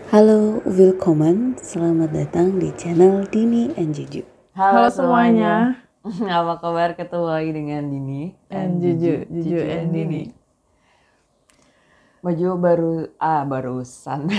Halo, willkommen. Selamat datang di channel Dini and Juju. Halo semuanya. Apa kabar? Ketemu lagi dengan Dini And Juju and Dini. Maju barusan.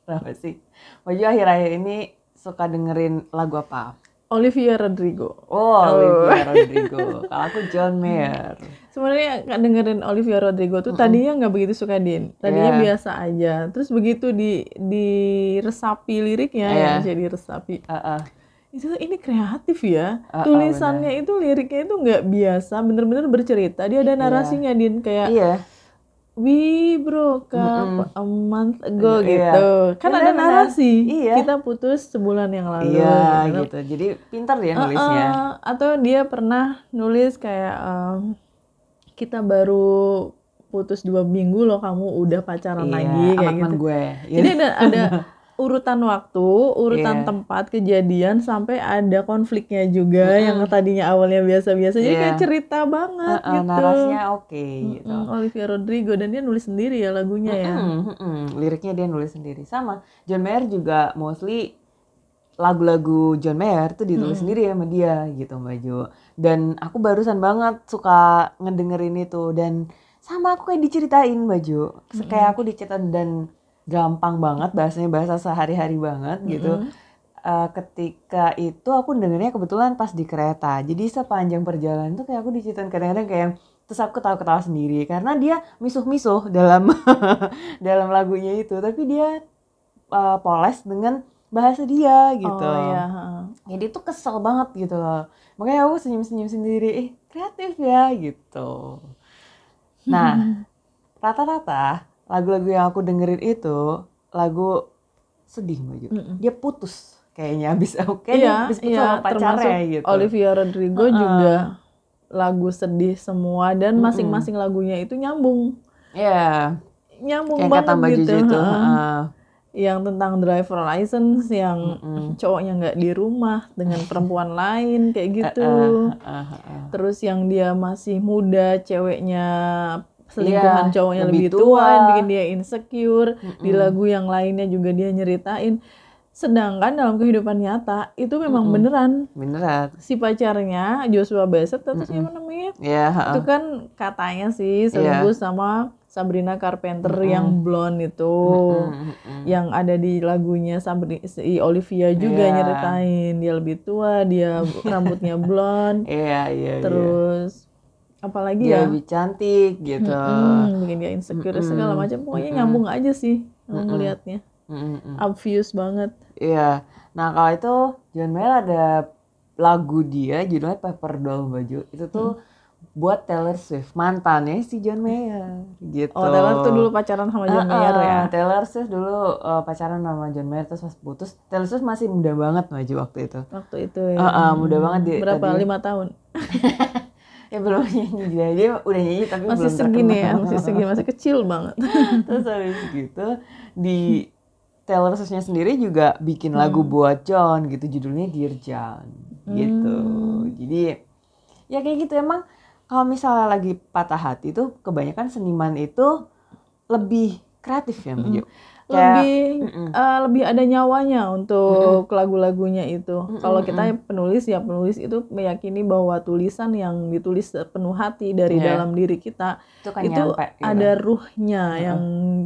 Kenapa sih? Maju akhir-akhir ini suka dengerin lagu apa? Olivia Rodrigo. Olivia Rodrigo. Kalau aku John Mayer. Sebenarnya dengerin Olivia Rodrigo tuh tadinya nggak begitu suka Din. Tadinya Yeah. biasa aja. Terus begitu diresapi liriknya ya, jadi diresapi. Itu ini kreatif ya. Tulisannya itu liriknya itu nggak biasa, bener-bener bercerita. Dia ada narasinya Din kayak Iya. We broke up a month ago Iya. gitu. Kan ada Benar-benar. narasi. Iya. Kita putus sebulan yang lalu. Iya gitu. Jadi pintar dia nulisnya. Atau dia pernah nulis kayak kita baru putus 2 minggu loh, kamu udah pacaran lagi kayak sama gitu. gue. Jadi ada urutan waktu, urutan tempat, kejadian, sampai ada konfliknya juga yang tadinya awalnya biasa-biasa. Jadi kayak cerita banget gitu. Narasinya oke gitu. Olivia Rodrigo, dan dia nulis sendiri ya lagunya ya. Liriknya dia nulis sendiri. Sama John Mayer juga mostly lagu-lagu John Mayer tuh ditulis sendiri sama dia gitu Mbak Jo. Dan aku barusan banget suka ngedengerin itu, dan sama aku kayak diceritain Mbak Jo. Kayak aku diceritain dan gampang banget bahasanya, bahasa sehari-hari banget gitu. Ketika itu aku dengernya kebetulan pas di kereta. Jadi sepanjang perjalanan tuh kayak aku diceritain kadang-kadang kayak, terus aku ketawa-ketawa sendiri karena dia misuh-misuh dalam dalam lagunya itu, tapi dia poles dengan bahasa dia gitu. Jadi tuh kesel banget gitu loh. Makanya aku senyum-senyum sendiri, kreatif ya gitu. Nah, rata-rata lagu-lagu yang aku dengerin itu lagu sedih Mbak Ju. Dia putus kayaknya habis putus sama pacarnya gitu. Olivia Rodrigo juga lagu sedih semua, dan masing-masing lagunya itu nyambung. Iya. Nyambung kayak banget kata Mbak gitu. Juju itu. Yang tentang driver license, yang cowoknya nggak di rumah dengan perempuan lain kayak gitu. Terus yang dia masih muda, ceweknya selingkuhan cowoknya lebih tua, bikin dia insecure. Di lagu yang lainnya juga dia nyeritain. Sedangkan dalam kehidupan nyata itu memang beneran si pacarnya Joshua Bassett atau siapa namanya, itu kan katanya sih selingkuh sama Sabrina Carpenter yang blonde itu, yang ada di lagunya si Olivia juga nyeritain dia lebih tua, dia rambutnya blonde, terus apalagi dia ya, lebih cantik gitu, bikin dia insecure segala macam. Pokoknya nyambung aja sih ngelihatnya. Obvious banget. Iya. Nah kalau itu John Mayer ada lagu dia judulnya Paper Doll Baju. Itu tuh buat Taylor Swift, mantannya si John Mayer gitu. Oh, Taylor tuh dulu pacaran sama John Mayer ya. Taylor Swift dulu pacaran sama John Mayer, terus pas putus. Taylor Swift masih muda banget Baju waktu itu. Waktu itu ya. Muda banget dia. Berapa? Tadi, 5 tahun? Ya belum nyanyi juga. Dia udah nyanyi tapi masih belum segini terkenal. ya, masih segini, masih kecil banget. Terus habis gitu di Taylor Swift-nya sendiri juga bikin lagu buat John gitu, judulnya Dear John gitu. Jadi ya kayak gitu, emang kalau misalnya lagi patah hati tuh kebanyakan seniman itu lebih kreatif ya Mbak Jo. Lebih ada nyawanya untuk lagu-lagunya itu. Kalau kita penulis itu meyakini bahwa tulisan yang ditulis penuh hati dari dalam diri kita itu nyampe, ada ruhnya yang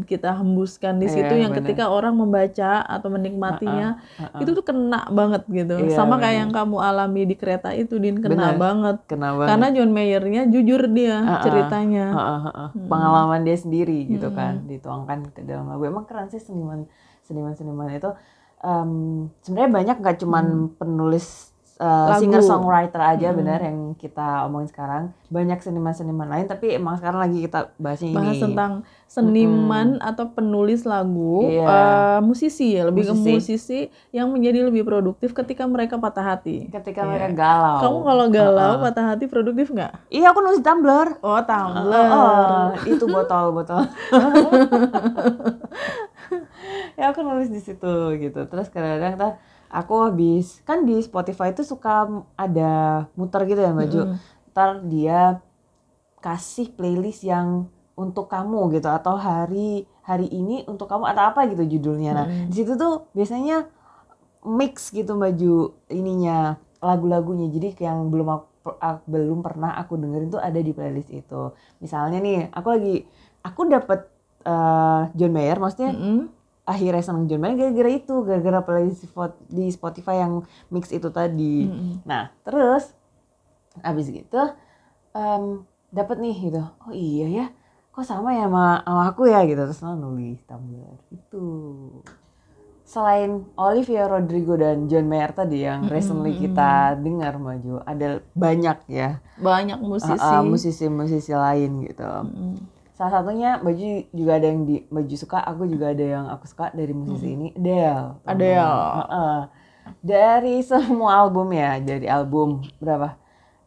kita hembuskan di situ, yang ketika orang membaca atau menikmatinya itu tuh kena banget gitu. Sama kayak yang kamu alami di kereta itu, Din, kena banget. Karena John Mayer-nya jujur dia ceritanya. Pengalaman dia sendiri gitu kan dituangkan ke dalam lagu. Emang keren sih seniman itu. Sebenarnya banyak, nggak cuman penulis singer songwriter aja benar yang kita omongin sekarang, banyak seniman lain, tapi emang sekarang lagi kita bahas tentang seniman atau penulis lagu, musisi ya, lebih ke musisi yang menjadi lebih produktif ketika mereka patah hati, ketika mereka galau. Kamu kalau galau patah hati produktif nggak? Iya, aku nulis Tumblr. Oh, Tumblr. Itu botol ya aku nulis di situ gitu. Terus kadang-kadang aku habis kan di Spotify itu suka ada muter gitu ya Mbak Ju. Ntar dia kasih playlist yang untuk kamu gitu, atau hari ini untuk kamu atau apa gitu judulnya. Nah di situ tuh biasanya mix gitu baju ininya, lagu-lagunya. Jadi yang belum pernah aku dengerin tuh ada di playlist itu. Misalnya nih aku dapet John Mayer, maksudnya akhirnya seneng John Mayer gara-gara playlist di Spotify yang mix itu tadi. Nah terus abis gitu dapet nih gitu, oh iya ya kok sama ya sama aku ya gitu, terus nulis Tumblr itu. Selain Olivia Rodrigo dan John Mayer tadi yang recently kita dengar maju, ada banyak ya, banyak musisi lain gitu. Salah satunya Baju juga ada yang Baju suka, aku juga ada yang aku suka dari musisi ini, Adele. Dari semua album ya, dari album berapa?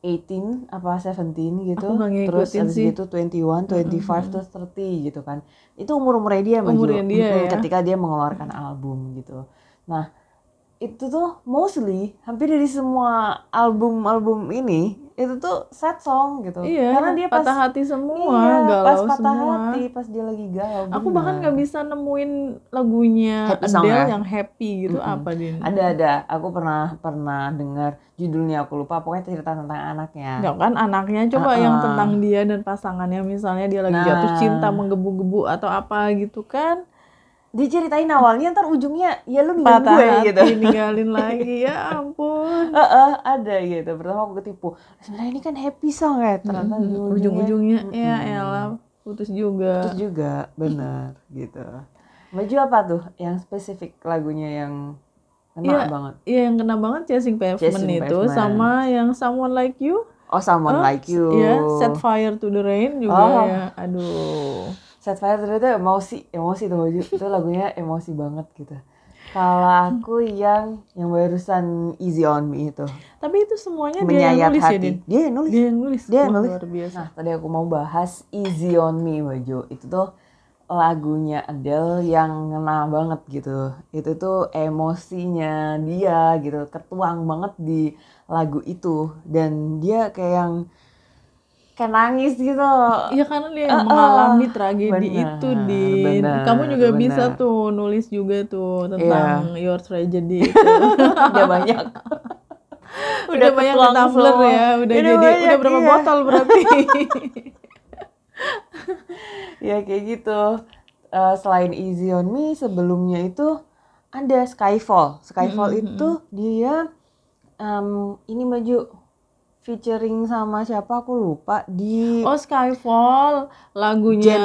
18 apa 17 gitu. Terus habis gitu 21, 25 terus 30 gitu kan. Itu umur-umurnya dia Baju. Ketika dia mengeluarkan album gitu. Nah, itu tuh mostly hampir dari semua album ini itu tuh sad song gitu. Iya, karena dia patah hati semua, galau pas patah semua. hati, pas dia lagi galau. Aku bahkan nggak bisa nemuin lagunya Adele yang happy gitu. Apa Din? Ada. Aku pernah dengar judulnya, aku lupa. Pokoknya cerita tentang anaknya. Enggak kan anaknya, coba yang tentang dia dan pasangannya, misalnya dia lagi jatuh cinta menggebu-gebu atau apa gitu kan. Diceritain awalnya, ntar ujungnya ya lu ninggalin gue gitu. Ninggalin lagi, ya ampun. Ada gitu. Pertama aku ketipu. Sebenarnya ini kan happy song ya. Ternyata ujung-ujungnya ya elah putus juga, bener gitu. Baju apa tuh yang spesifik lagunya yang kena banget? Iya yang kena banget Chasing Pavement itu, sama yang Someone Like You. Oh Someone Like You. Iya, Set Fire to the Rain juga ya. Aduh. Set Fire to the Rain emosi tuh Baju. Itu lagunya emosi banget gitu. Kalau aku yang barusan Easy on Me itu. Tapi itu semuanya dia yang nulis hati. Ya, Dia yang nulis. Luar biasa. Nah, tadi aku mau bahas Easy on Me Baju. Itu tuh lagunya Adele yang ngena banget gitu. Itu tuh emosinya dia gitu, ketuang banget di lagu itu. Dan dia kayak nangis gitu. Iya karena dia yang mengalami tragedi itu, Din. Kamu juga bisa tuh nulis juga tuh tentang your tragedy itu. Udah banyak. Udah banyak ke Tumblr ya. Udah berapa botol berarti. Ya kayak gitu. Selain Easy on Me, sebelumnya itu ada Skyfall. Skyfall itu dia ini Baju featuring sama siapa aku lupa di Skyfall lagunya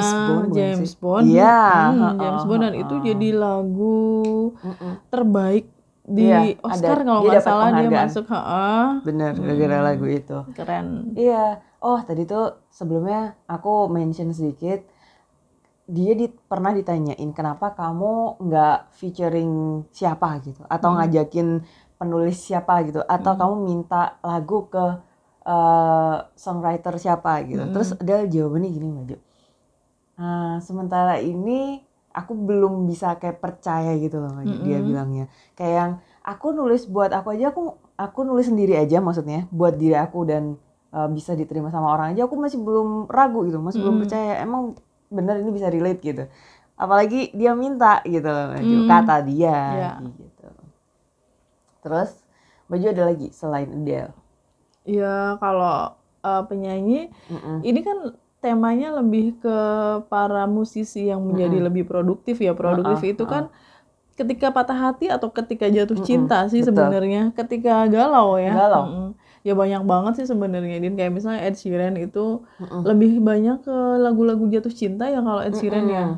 James Bond. Iya, James Bond, dan itu jadi lagu terbaik di Oscar kalau nggak salah dia masuk. Bener, gara-gara lagu itu. Keren. Iya. Oh tadi tuh sebelumnya aku mention sedikit, dia pernah ditanyain kenapa kamu nggak featuring siapa gitu, atau ngajakin penulis siapa gitu, atau kamu minta lagu ke songwriter siapa gitu. Terus ada jawabannya gini Baju. Sementara ini aku belum bisa kayak percaya gitu loh Baju. Dia bilangnya kayak yang aku nulis buat aku aja, aku nulis sendiri aja, maksudnya buat diri aku dan bisa diterima sama orang aja, aku masih belum ragu gitu, masih belum percaya emang bener ini bisa relate gitu, apalagi dia minta gitu loh Baju, kata dia gitu. Terus Baju ada lagi selain Adele? Iya, kalau penyanyi ini kan temanya lebih ke para musisi yang menjadi lebih produktif ya. Produktif itu kan ketika patah hati atau ketika jatuh cinta sih sebenarnya. Ketika galau ya. Ya banyak banget sih sebenarnya, Din. Kayak misalnya Ed Sheeran itu lebih banyak ke lagu-lagu jatuh cinta ya kalau Ed Sheeran ya.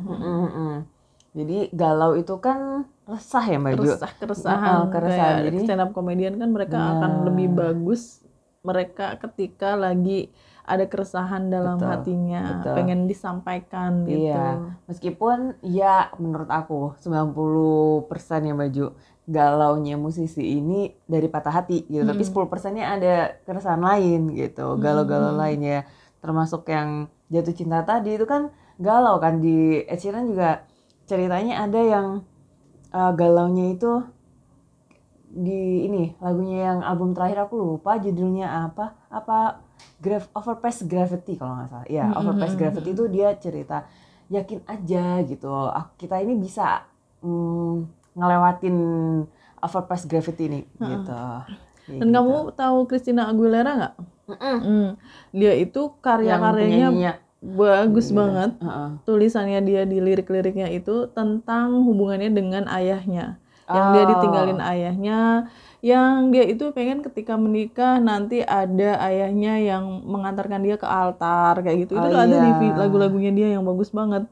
Jadi galau itu kan resah ya Baju. Keresahan. Jadi stand up comedian kan mereka akan lebih bagus mereka ketika lagi ada keresahan dalam hatinya, pengen disampaikan gitu. Iya, meskipun ya menurut aku 90% ya Baju galaunya musisi ini dari patah hati gitu, tapi 10%-nya ada keresahan lain gitu, galau-galau lain ya, termasuk yang jatuh cinta tadi itu kan galau kan. Di Ed Sheeran juga ceritanya ada yang galaunya itu di ini lagunya yang album terakhir, aku lupa judulnya apa Overpass Gravity kalau nggak salah. Ya, Overpass Gravity itu dia cerita yakin aja gitu. Kita ini bisa ngelewatin Overpass Gravity ini gitu. Dan kamu tahu Christina Aguilera nggak? Dia itu karya-karyanya bagus banget. Tulisannya dia di lirik-liriknya itu tentang hubungannya dengan ayahnya. Yang dia ditinggalin ayahnya, yang dia itu pengen ketika menikah nanti ada ayahnya yang mengantarkan dia ke altar kayak gitu. Itu tuh ada di lagu-lagunya dia yang bagus banget.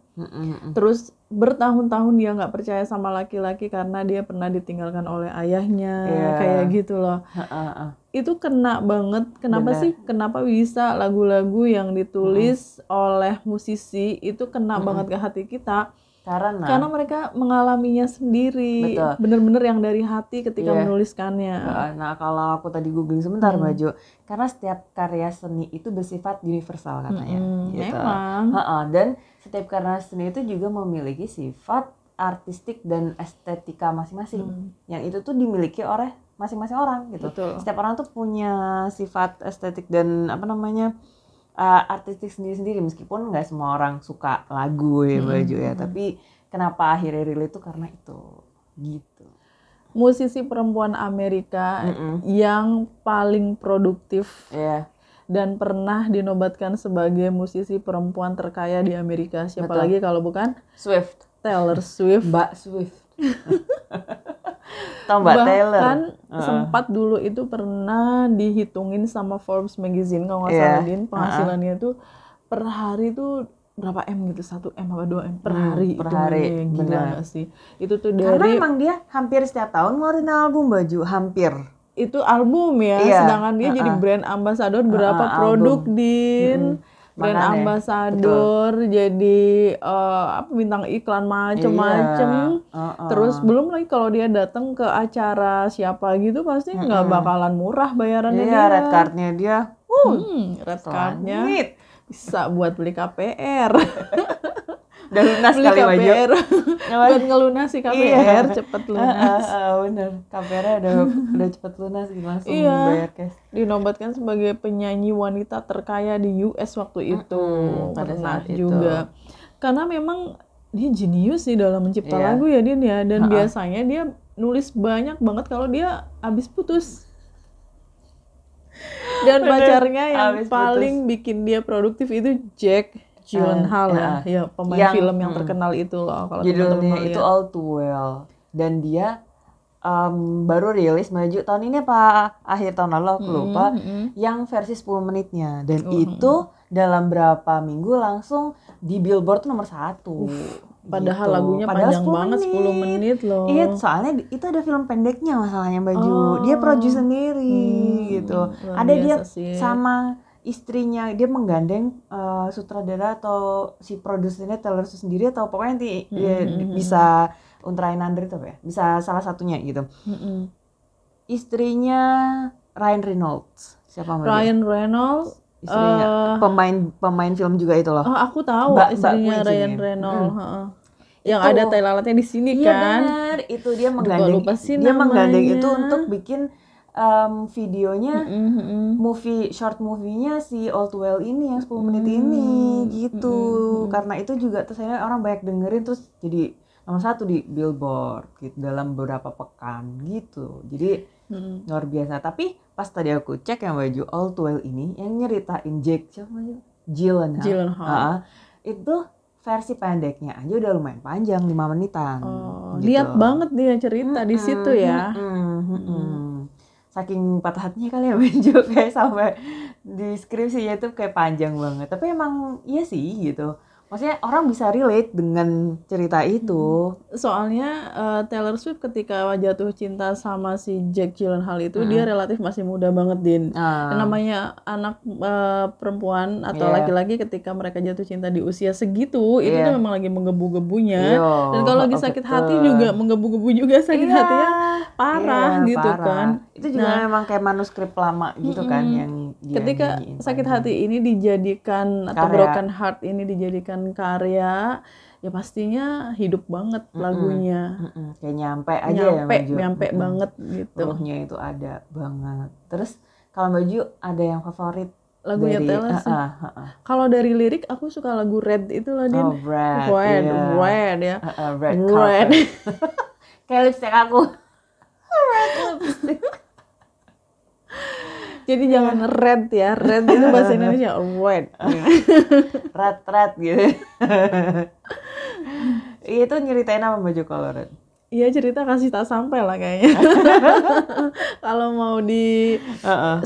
Terus bertahun-tahun dia nggak percaya sama laki-laki karena dia pernah ditinggalkan oleh ayahnya, kayak gitu loh. Itu kena banget. Kenapa sih? Kenapa bisa lagu-lagu yang ditulis oleh musisi itu kena banget ke hati kita? Karena mereka mengalaminya sendiri, bener-bener yang dari hati ketika menuliskannya. Nah, kalau aku tadi googling sebentar Mbak Jo, karena setiap karya seni itu bersifat universal katanya. Gitu. Memang. Dan setiap karya seni itu juga memiliki sifat artistik dan estetika masing-masing. Yang itu tuh dimiliki oleh masing-masing orang gitu. Setiap orang tuh punya sifat estetik dan artistik sendiri-sendiri, meskipun nggak semua orang suka lagu ya baju ya, tapi kenapa akhirnya relate itu karena itu gitu. Musisi perempuan Amerika yang paling produktif dan pernah dinobatkan sebagai musisi perempuan terkaya di Amerika, siapa lagi kalau bukan Swift, Taylor Swift. Mbak Swift. Tahu Mbak Taylor? Bahkan sempat dulu itu pernah dihitungin sama Forbes Magazine kalau nggak salah, Din, penghasilannya itu per hari tuh berapa M gitu, 1 M apa 2 M per hari. Per hari, gila nggak sih? Itu tuh karena dari emang dia hampir setiap tahun ngeluarin album baju, hampir. Itu album ya, sedangkan dia jadi brand ambassador berapa produk, Din. Brand ambassador, jadi bintang iklan macem-macem. Terus belum lagi kalau dia datang ke acara siapa gitu pasti nggak bakalan murah bayarannya dia. Red cardnya dia, red cardnya bisa buat beli KPR. Udah lunas beli kali KPR buat ngelunasi KPR cepet lunas. Bener, KPR udah cepet lunas langsung bayar cash. Dinobatkan sebagai penyanyi wanita terkaya di US waktu itu pada pernah saat juga itu. Karena memang dia jenius sih dalam mencipta lagu ya Din ya, dan biasanya dia nulis banyak banget kalau dia habis putus. Dan pacarnya yang paling bikin dia produktif itu Jake Gyllenhaal ya pemain film yang terkenal itu loh, kalau judulnya teman-teman itu All Too Well, dan dia baru rilis maju tahun ini apa akhir tahun lalu aku lupa, yang versi 10 menitnya, dan itu dalam berapa minggu langsung di Billboard nomor 1. Padahal lagunya panjang banget, 10 menit loh. Iya, soalnya itu ada film pendeknya masalahnya baju. Dia produce sendiri gitu. Ada dia sama istrinya, dia menggandeng sutradara atau si produsernya Taylor Swift sendiri, atau pokoknya dia bisa Ultra 900 itu apa ya? Bisa salah satunya gitu. Istrinya Ryan Reynolds. Siapa namanya? Ryan Reynolds. Istrinya pemain film juga itu loh. Aku tahu istrinya Ryan Reynolds. Yang ada Thailandnya di sini kan? Iya benar. Itu dia menggandeng itu untuk bikin videonya, short movie-nya si All Too Well ini yang 10 menit ini gitu. Karena itu juga terus orang banyak dengerin, terus jadi nomor 1 di Billboard gitu dalam beberapa pekan gitu. Jadi luar biasa. Tapi pas tadi aku cek yang baju All Too Well ini yang nyeritain Jake Gyllenhaal. Itu versi pendeknya aja udah lumayan panjang, 5 menitan. Gitu. Lihat banget dia cerita di situ ya. Saking patah hatinya kali ya baju, kayak sampai di skripsinya itu kayak panjang banget. Tapi emang iya sih gitu. Maksudnya orang bisa relate dengan cerita itu. Soalnya Taylor Swift ketika jatuh cinta sama si Jake Gyllenhaal itu dia relatif masih muda banget, Din. Dan namanya anak perempuan atau laki-laki ketika mereka jatuh cinta di usia segitu, itu tuh memang lagi menggebu-gebunya. Dan kalau lagi sakit hati juga menggebu-gebu juga, sakit hatinya parah gitu kan. Itu juga memang kayak manuskrip lama gitu kan yang dia ketika sakit hati ini dijadikan atau broken heart ini dijadikan karya, ya pastinya hidup banget lagunya. Kayak nyampe banget gitu. Ruhnya itu ada banget. Terus kalau baju ada yang favorit lagunya dari Taylor Swift. Kalau dari lirik aku suka lagu Red itu loh, Din. Oh, Red, Red, iya. Red ya. Red Red. carpet. Kayak lipstick aku. Red lipstick. Jadi jangan red ya, red itu bahasa Indonesia, red. Red gitu. Itu nyeritain apa baju kalau Red? Iya, cerita kasih tak sampai lah kayaknya. Kalau mau di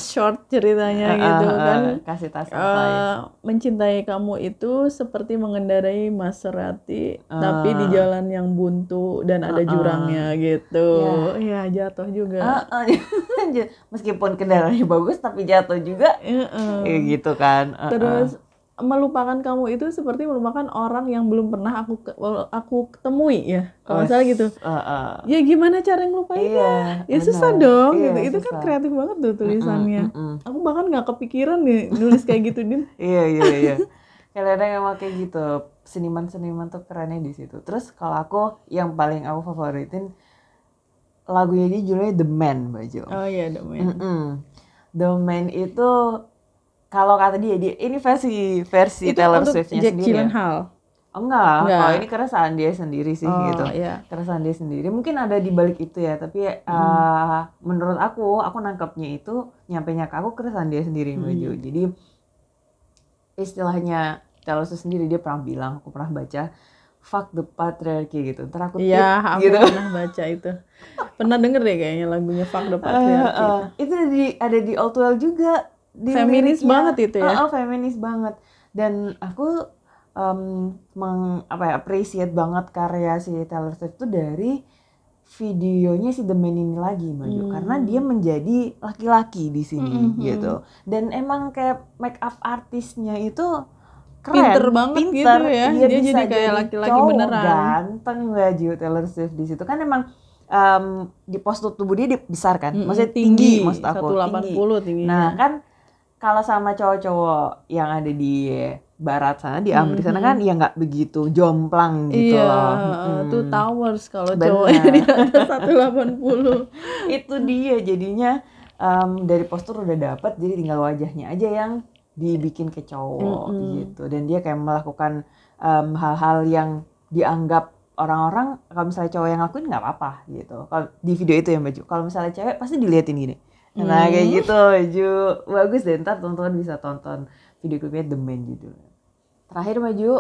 short ceritanya gitu kan. Kasih tak sampai. Mencintai kamu itu seperti mengendarai Maserati tapi di jalan yang buntu dan ada jurangnya gitu. Iya, jatuh juga. Meskipun kendaraannya bagus tapi jatuh juga. Gitu kan. Terus melupakan kamu itu seperti melupakan orang yang belum pernah aku ketemui ya. Kalau misalnya gitu. Ya gimana cara ngelupainnya? Ya susah dong gitu. Itu kan kreatif banget tuh tulisannya. Aku bahkan nggak kepikiran nih nulis kayak gitu, Din. Iya. Kadang-kadang emang kayak gitu. Seniman-seniman tuh kerennya di situ. Terus kalau aku yang paling aku favoritin lagunya dia judulnya The Man, baju. Oh iya, The Man. The Man itu kalau kata dia ini versi Taylor Swift-nya sendiri. Jack Gyllenhaal. Oh enggak. Kalau ini keresahan dia sendiri sih gitu. Iya. Keresahan dia sendiri. Mungkin ada di balik itu ya, tapi menurut aku nangkepnya itu nyampainya ke aku keresahan dia sendiri baju. Jadi istilahnya Taylor Swift sendiri dia pernah bilang, aku pernah baca, fuck the patriarchy gitu. Ntar aku iya, aku gitu. pernah baca itu. Pernah denger deh kayaknya lagunya fuck the patriarchy. Itu ada di All Too Well juga. Feminis banget itu ya. Feminis banget. Dan aku appreciate banget karya si Taylor Swift itu dari videonya si The Man ini lagi maju karena dia menjadi laki-laki di sini gitu. Dan emang kayak make up artisnya itu keren, pinter banget gitu ya. Dia jadi kayak laki-laki beneran. Ganteng baju Taylor Swift di situ kan emang di postur tubuh dia besar kan, maksudnya tinggi maksud aku 180 tingginya. Nah kan kalau sama cowok-cowok yang ada di barat sana, di Amerika sana kan ya nggak begitu jomplang gitu loh. Tuh towers kalau cowoknya di atas 180. Itu dia jadinya dari postur udah dapet, jadi tinggal wajahnya aja yang dibikin ke cowok gitu. Dan dia kayak melakukan hal-hal yang dianggap orang-orang kalau misalnya cowok yang lakuin nggak apa-apa gitu. Kalau di video itu yang baju, kalau misalnya cewek pasti diliatin gini. Nah kayak gitu baju bagus deh, ntar teman-teman bisa tonton video klipnya The Man judulnya. Terakhir baju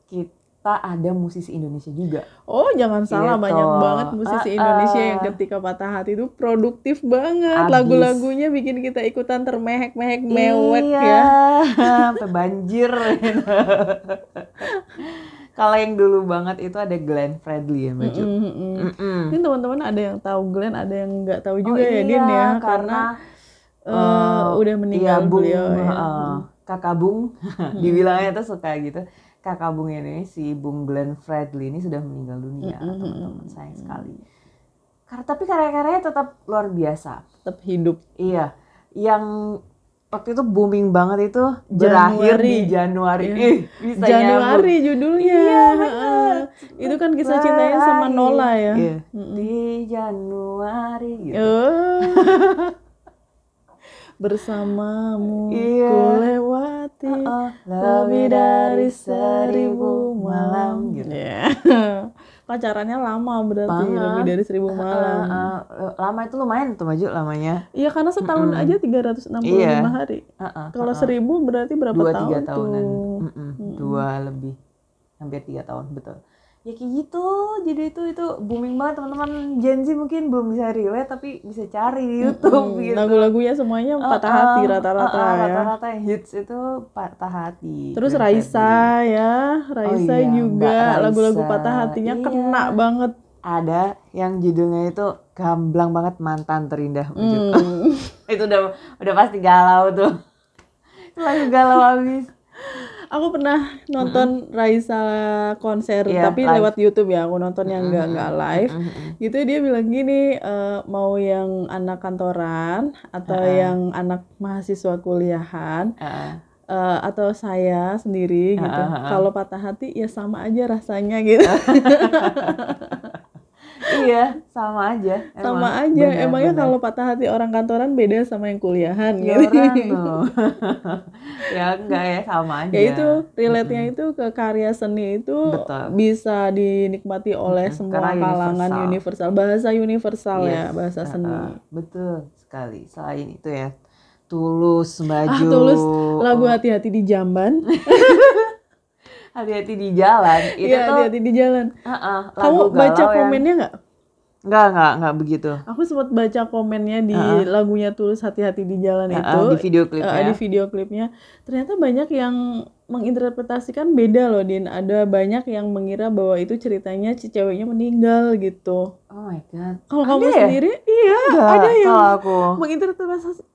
kita ada musisi Indonesia juga. Oh jangan salah, gitu. banyak banget musisi Indonesia yang ketika patah hati itu produktif banget. Lagu-lagunya bikin kita ikutan termehek-mehek mewek ya. Sampai banjir. Kalau yang dulu banget itu ada Glenn Fredly ya baju. Ini teman-teman ada yang tahu Glenn, ada yang nggak tahu juga ya Din ya, karena udah meninggal beliau ya. Kakak Bung, dibilangnya tuh suka gitu. Kakak Bung ini si Bung Glenn Fredly ini sudah meninggal dunia, teman-teman, sayang sekali. Tapi karya-karyanya tetap luar biasa, tetap hidup. Iya, yang waktu itu booming banget itu berakhir di Januari. Bisa Januari nyambung. Judulnya. Iya, itu kan kisah cintanya sama Nola ya. Iya. Di Januari gitu. Bersamamu ku lewati lebih dari 1000 malam gitu. Pacarannya lama berarti, lebih dari 1000 malam. Lama itu lumayan tuh maju lamanya. Iya karena setahun aja 365 hari. Kalau 1000 berarti berapa tahun 2-3 tahunan. 2 lebih, hampir 3 tahun betul. Ya kayak gitu, jadi itu booming banget teman-teman. Gen Z mungkin belum bisa relate tapi bisa cari di YouTube gitu. Lagu-lagunya semuanya patah hati rata-rata ya. Rata-rata hits itu patah hati. Terus Raisa ya, Raisa juga lagu-lagu patah hatinya kena banget. Ada yang judulnya itu gamblang banget, Mantan Terindah. Itu udah pasti galau tuh. Lagu galau habis. Aku pernah nonton Raisa konser, tapi live. Lewat YouTube ya. Aku nontonnya nggak live. Gitu dia bilang gini, mau yang anak kantoran atau yang anak mahasiswa kuliahan, atau saya sendiri gitu. Kalau patah hati ya sama aja rasanya gitu. Iya, sama aja. Sama aja. Emangnya kalau patah hati orang kantoran beda sama yang kuliahan gitu. Ya enggak ya, sama aja. Ya itu relate-nya itu ke karya seni itu bisa dinikmati oleh semua kalangan, universal. Bahasa universal ya, bahasa seni. Betul sekali. Selain itu ya, Tulus, Baju. Tulus, lagu Hati-Hati di Jamban. Hati-hati di jalan. Itu tuh hati-hati di jalan. Kamu baca komennya nggak? Enggak begitu. Aku sempat baca komennya di lagunya Tulus Hati-Hati di Jalan itu. Di video klipnya. Di video klipnya. Ternyata banyak yang menginterpretasikan beda loh, Din. Ada banyak yang mengira bahwa itu ceritanya si ceweknya meninggal gitu. Oh my god. Kalau kamu sendiri? Iya, ada yang menginterpretasi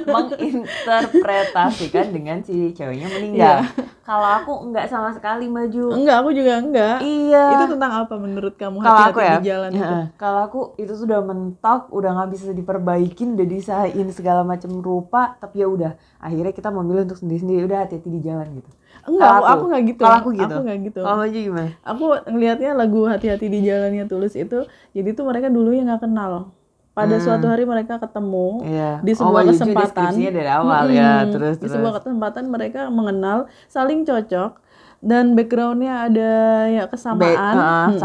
menginterpretasikan dengan si ceweknya meninggal. Kalau aku enggak sama sekali, Maju. Enggak, aku juga enggak. Iya. Itu tentang apa menurut kamu Hati-hati di jalan itu? Kalau aku itu sudah mentok, udah nggak bisa diperbaikin, udah disahin segala macam rupa, tapi ya udah. Akhirnya kita memilih untuk sendiri-sendiri, udah hati-hati di jalan gitu. Enggak, aku nggak gitu. Kalau aku gitu. Aku nggak gitu. Kalau Maju gimana? Aku ngelihatnya lagu Hati-Hati di Jalannya Tulus itu, jadi tuh mereka dulunya nggak kenal. Pada suatu hari mereka ketemu di sebuah kesempatan. Dari awal ya, terus. Di sebuah kesempatan mereka mengenal, saling cocok, dan backgroundnya ada ya kesamaan.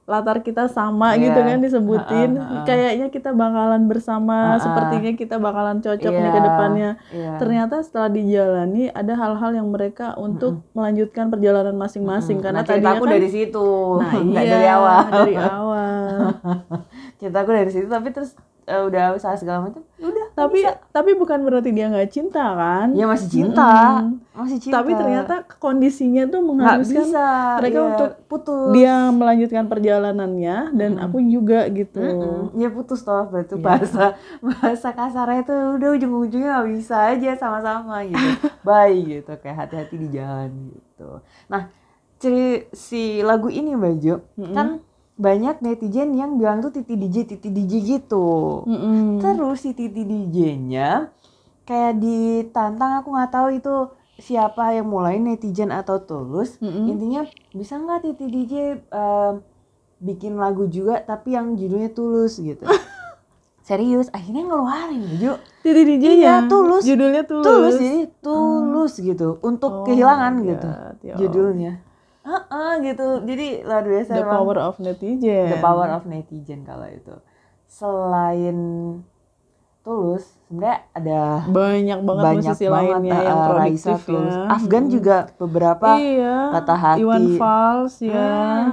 Latar kita sama gitu kan disebutin. Kayaknya kita bakalan bersama, sepertinya kita bakalan cocok nih ke depannya. Ternyata setelah dijalani ada hal-hal yang mereka untuk melanjutkan perjalanan masing-masing karena tadinya aku kan dari situ. Dari awal. Cerita aku dari situ, tapi terus udah usaha segala macam. Udah. Tapi bukan berarti dia nggak cinta kan? Ya masih cinta. Masih cinta. Tapi ternyata kondisinya tuh mengharuskan mereka untuk putus. Dia melanjutkan perjalanannya dan aku juga gitu. Ya putus toh, berarti bahasa kasarnya tuh udah ujung-ujungnya nggak bisa aja sama-sama gitu. Bye gitu, kayak hati-hati di jalan gitu. Nah, si lagu ini Baju kan banyak netizen yang bilang tuh Titi DJ gitu. Terus si Titi DJ-nya kayak ditantang, aku nggak tahu itu siapa yang mulai, netizen atau Tulus. Intinya bisa nggak Titi DJ bikin lagu juga tapi yang judulnya Tulus gitu. Serius, akhirnya ngeluarin Baju. Titi DJ-nya? Iya, Tulus. Judulnya Tulus. Tulus jadi Tulus gitu. Untuk kehilangan gitu judulnya. Gitu. Jadi luar biasa. The power of netizen. The power of netizen kalau itu. Selain Tulus, sebenarnya ada banyak banget musisi lainnya yang produktif ya. Afgan juga beberapa patah hati. Iwan Fals ya.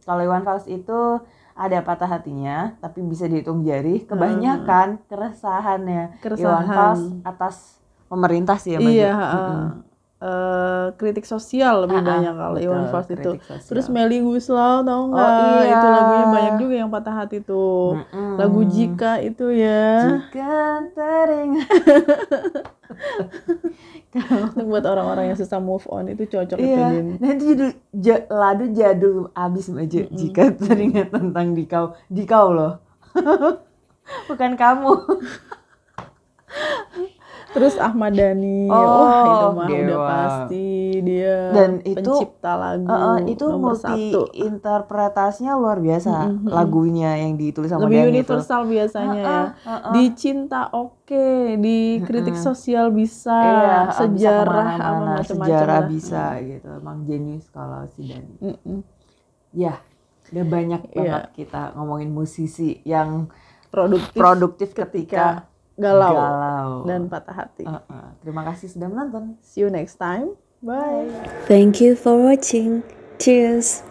Kalau Iwan Fals itu ada patah hatinya, tapi bisa dihitung jari. Kebanyakan keresahannya Iwan Fals atas pemerintah sih ya Mbak. Iya. Kritik sosial lebih banyak kalau Iwan Fals itu. Terus Melly Guslau tahu nggak? Itu lagunya banyak juga yang patah hati tuh. Lagu Jika itu ya. Jika teringat. Untuk buat orang-orang yang susah move on itu cocok itu Din. Nah itu judul jadul abis Mbak. Jika teringat tentang dikau loh. Bukan kamu. Terus Ahmad Dhani, itu mah udah pasti dia dan itu, pencipta lagu itu nomor multi 1. Interpretasinya luar biasa. Lagunya yang ditulis sama lebih Dhani universal itu biasanya ya. Di cinta di kritik sosial bisa, sejarah bisa apa macam-macam sejarah bisa gitu. Emang jenius kalau si Dhani. Ya, udah banyak banget kita ngomongin musisi yang produktif ketika galau dan patah hati. Terima kasih sudah menonton. See you next time. Bye. Thank you for watching. Cheers.